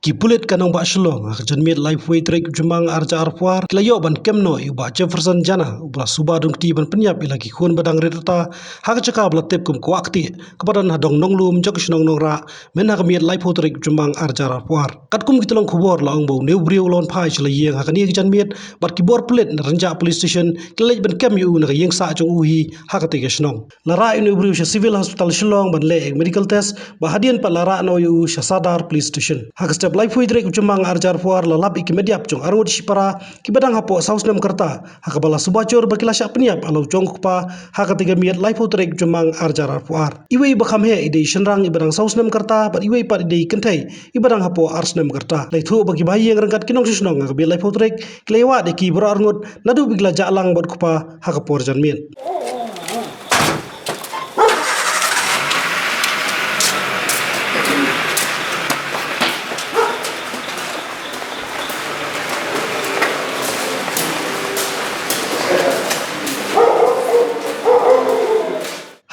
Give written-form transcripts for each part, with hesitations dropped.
Kipulit kanang ba shlong jan miet life way trek jumang arja arpuar klayo ban kemno yu ba Jefferson jana ubra suba dung ti ban penyap ilagi khun badang reta hak caka bla tep kum kwakti kepada na dong nong lum jok shnong nong ra men hak miet life way trek jumang arja arpuar kat kum kitolong khubor la ong bo new briu lon phai chla yeng hak ni jan miet bat kibor pulit na ranja police station klej ban kem yu na yeng sa chung uhi hak te shnong la ra new briu civil hospital shlong ban le medical test ba hadian pa la ra no yu sadar police station hak step life way trek jumang arjar puar la lab ikimediap chung arut shipara kibadang hapo saus nam karta hak bala subachor bakila sya peniap alo chong pa hak tiga miet life way trek jumang arjar puar iwe bakam he ide shenrang ibadang saus nam karta bat iwe pat ide kentai ibadang hapo ars nam karta lai thu bagi bayi yang rangkat kinong sisnong ngak bi life way trek klewa de ki bro arngut nadu bigla jalang bot kupa hak por jan miet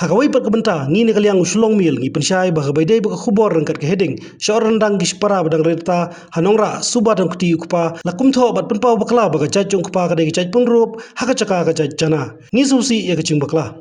Hakawai per kebenta ngini kaliang usulong mil ngi pensyai bah baidai baka khubor rangkat ke heading syar rendang gispara badang reta hanongra suba dang kuti kupa lakum tho bat penpau bakla baka jajung kupa kadai jaj pengrup haka caka ka jaj jana ngi susi ya kecing bakla